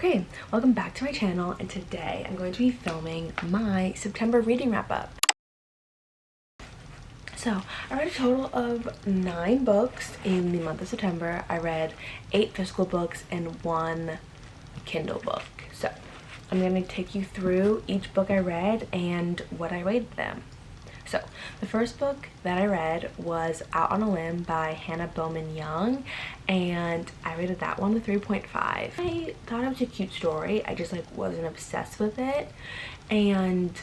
Okay, welcome back to my channel, and today I'm going to be filming my September reading wrap up. So, I read a total of 9 books in the month of September. I read 8 physical books and 1 Kindle book. So, I'm going to take you through each book I read and what I rated them. So, the first book that I read was Out on a Limb by Hannah Bowman Young, and I rated that one a 3.5. I thought it was a cute story. I just wasn't obsessed with it, and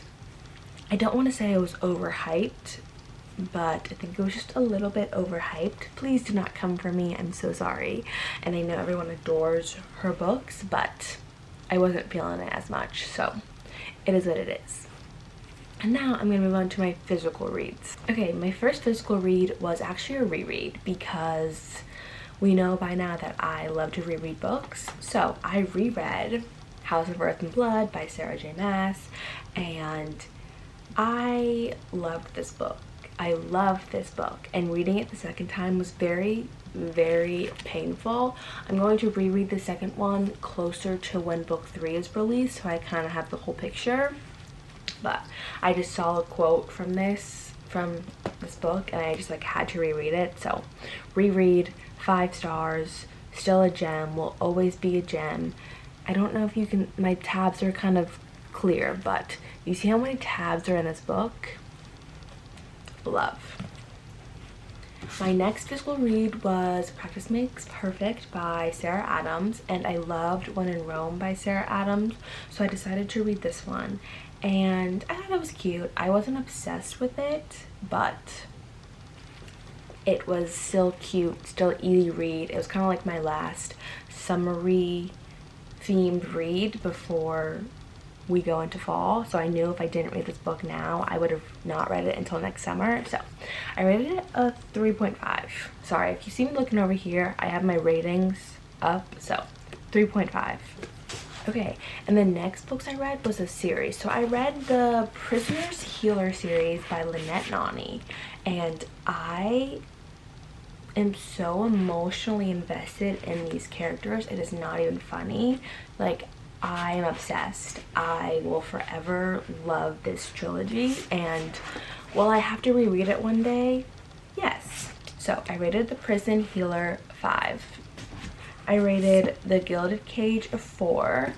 I don't want to say it was overhyped, but I think it was just a little bit overhyped. Please do not come for me. I'm so sorry. And I know everyone adores her books, but I wasn't feeling it as much, so it is what it is. And now I'm going to move on to my physical reads. Okay, my first physical read was actually a reread because we know by now that I love to reread books. So I reread House of Earth and Blood by Sarah J. Maas, and I loved this book. I loved this book, and reading it the second time was very, very painful. I'm going to reread the second one closer to when book 3 is released, so I kind of have the whole picture. But I just saw a quote from this book, and I just had to reread it. So reread, 5 stars, still a gem, will always be a gem. I don't know if you can, my tabs are kind of clear, but you see how many tabs are in this book? Love. My next physical read was Practice Makes Perfect by Sarah Adams, and I loved When in Rome by Sarah Adams, so I decided to read this one. And I thought it was cute. I wasn't obsessed with it, but it was still cute, still easy read. It was kind of like my last summery themed read before we go into fall. So I knew if I didn't read this book now, I would have not read it until next summer. So I rated it a 3.5. Sorry, if you see me looking over here, I have my ratings up, so 3.5. Okay, and the next books I read was a series. So I read the Prisoner's Healer series by Lynette Nani, and I am so emotionally invested in these characters. It is not even funny. I am obsessed. I will forever love this trilogy, and will I have to reread it one day? Yes. So I rated the Prison Healer 5. I rated The Gilded Cage a 4,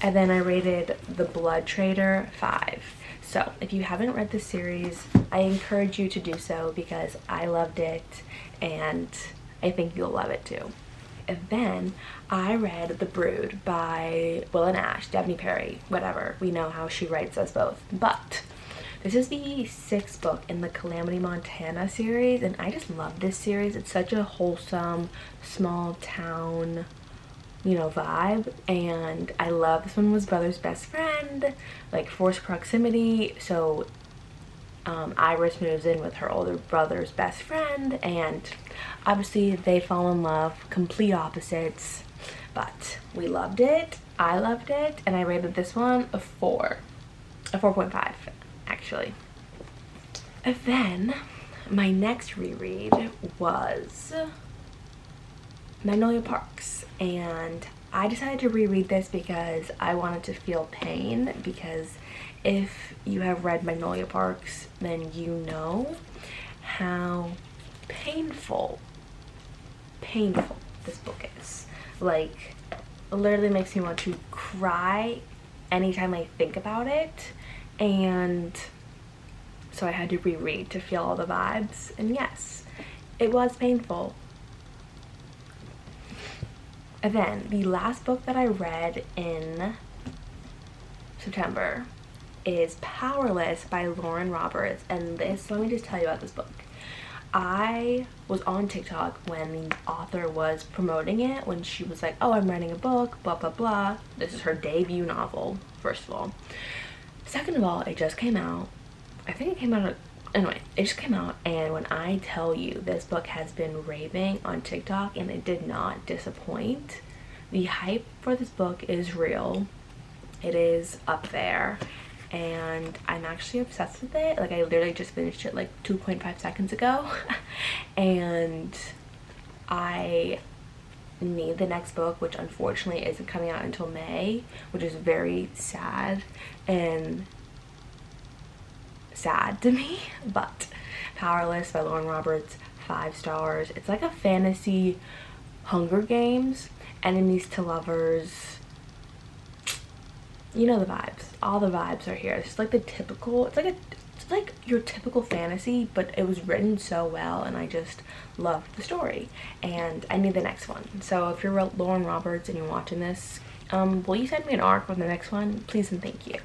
and then I rated The Blood Trader 5. So if you haven't read this series, I encourage you to do so because I loved it, and I think you'll love it too. And then I read The Brood by Will and Ash, Devney Perry, whatever. We know how she writes us both. But this is the 6th book in the Calamity Montana series, and I just love this series. It's such a wholesome, small town, vibe, and I love this one was brother's best friend, forced proximity. So Iris moves in with her older brother's best friend, and obviously they fall in love, complete opposites, but we loved it. I loved it, and I rated this one a 4.5 actually. And then my next reread was Magnolia Parks, and I decided to reread this because I wanted to feel pain, because if you have read Magnolia Parks, then you know how painful this book is. It literally makes me want to cry anytime I think about it, and so I had to reread to feel all the vibes, and yes, it was painful. And then the last book that I read in September is Powerless by Lauren Roberts, and this, let me just tell you about this book. I was on TikTok when the author was promoting it, when she was like, oh, I'm writing a book, blah blah blah. This is her debut novel, first of all. Second of all, it just came out. I think it came out, anyway, it just came out, and when I tell you this book has been raving on TikTok, and it did not disappoint. The hype for this book is real. It is up there, and I'm actually obsessed with it. I literally just finished it 2.5 seconds ago, and I need the next book, which unfortunately isn't coming out until May, which is very sad and sad to me. But Powerless by Lauren Roberts, 5 stars. It's like a fantasy Hunger Games, enemies to lovers. You know the vibes. All the vibes are here. It's just like the typical, it's like your typical fantasy, but it was written so well, and I just loved the story, and I need the next one. So if you're Lauren Roberts and you're watching this, will you send me an arc on the next one, please and thank you.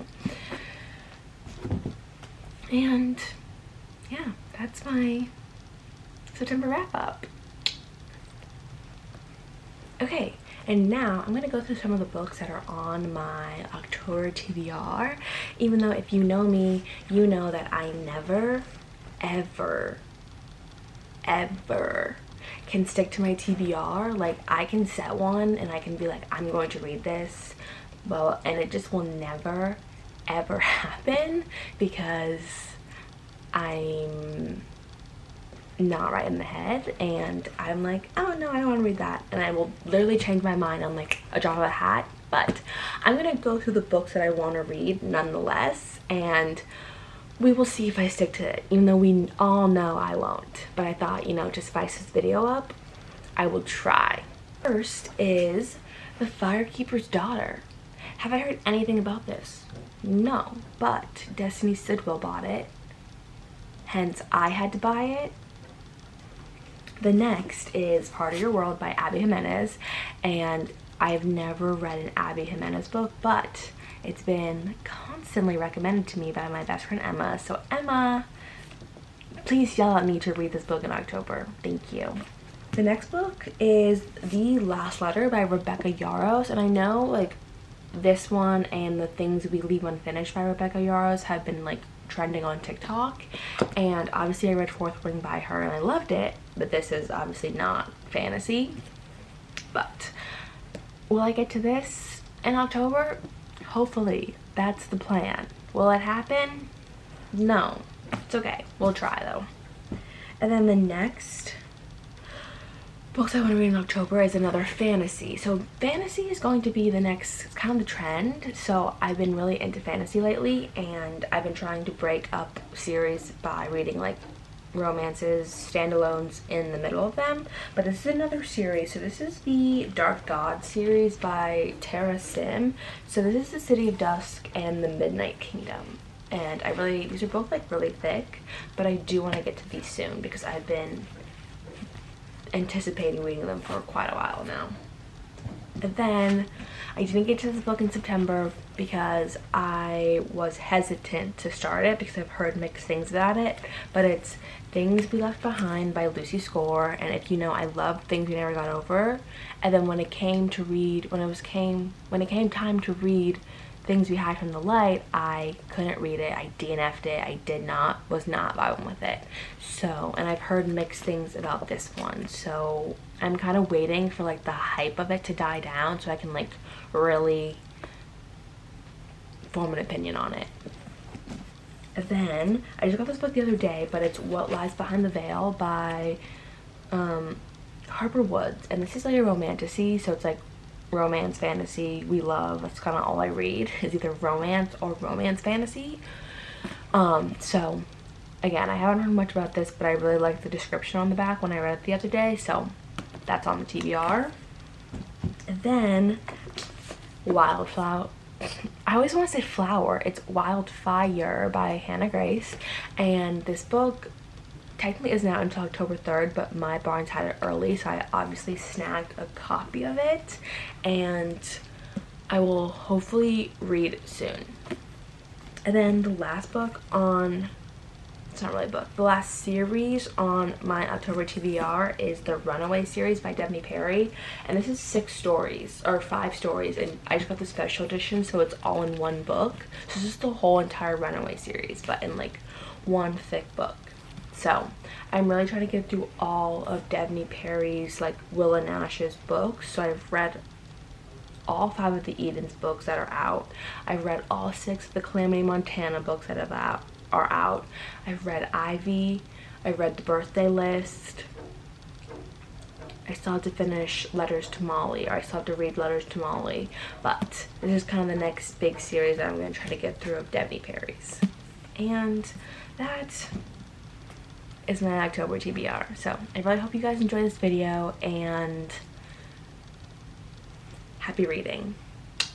And yeah, that's my September wrap up. Okay, and now I'm gonna go through some of the books that are on my October TBR. Even though if you know me, you know that I never, ever, ever can stick to my TBR. Like, I can set one and I can be like, I'm going to read this, well, and it just will never, ever happen because I'm not right in the head, and I'm like, oh no, I don't want to read that, and I will literally change my mind on like a drop of a hat. But I'm gonna go through the books that I want to read nonetheless, and we will see if I stick to it, even though we all know I won't. But I thought, you know, to spice this video up, I will try. First is The Firekeeper's Daughter. Have I heard anything about this? No, but Destiny Sidwell bought it, hence I had to buy it. The next is Part of Your World by Abby Jimenez, and I've never read an Abby Jimenez book, but it's been constantly recommended to me by my best friend Emma. So Emma, please yell at me to read this book in October. Thank you. The next book is The Last Letter by Rebecca Yarros, and I know like this one and The Things We Leave Unfinished by Rebecca Yarros have been like trending on TikTok, and obviously I read Fourth Wing by her and I loved it, but this is obviously not fantasy. But will I get to this in October? Hopefully. That's the plan. Will it happen? No. It's okay. We'll try though. And then the next books I want to read in October is another fantasy. So fantasy is going to be the next kind of the trend. So I've been really into fantasy lately, and I've been trying to break up series by reading like romances, standalones in the middle of them. But this is another series. So this is the Dark God series by Tara Sim. So this is The City of Dusk and The Midnight Kingdom. And these are both like really thick, but I do want to get to these soon because I've been anticipating reading them for quite a while now. And then I didn't get to this book in September because I was hesitant to start it because I've heard mixed things about it, but it's Things We Left Behind by Lucy Score. And if you know, I love Things We Never Got Over, and then when it came time to read Things We Hide from the Light, I couldn't read it. I DNF'd it. Was not vibing with it. So, and I've heard mixed things about this one. So I'm kind of waiting for like the hype of it to die down so I can like really form an opinion on it. And then I just got this book the other day, but it's What Lies Behind the Veil by Harper Woods. And this is like a romantasy, so it's like romance fantasy we love. That's kind of all I read, is either romance or romance fantasy. So again, I haven't heard much about this, but I really liked the description on the back when I read it the other day, so that's on the TBR. And then Wildflower, I always want to say flower, it's Wildfire by Hannah Grace, and this book technically isn't out until October 3rd, but my Barnes had it early, so I obviously snagged a copy of it, and I will hopefully read it soon. And then the last book on, it's not really a book, the last series on my October TBR is the Runaway series by Devney Perry, and this is 5 stories, and I just got the special edition, so it's all in one book. So this is the whole entire Runaway series, but in like one thick book. So I'm really trying to get through all of Devney Perry's, like Willa Nash's books. So I've read all 5 of the Edens books that are out. I've read all 6 of the Calamity Montana books that are out. I've read Ivy. I read The Birthday List. I still have to finish Letters to Molly, or I still have to read Letters to Molly, but this is kind of the next big series that I'm going to try to get through of Devney Perry's. And that is my October TBR. So I really hope you guys enjoy this video, and happy reading.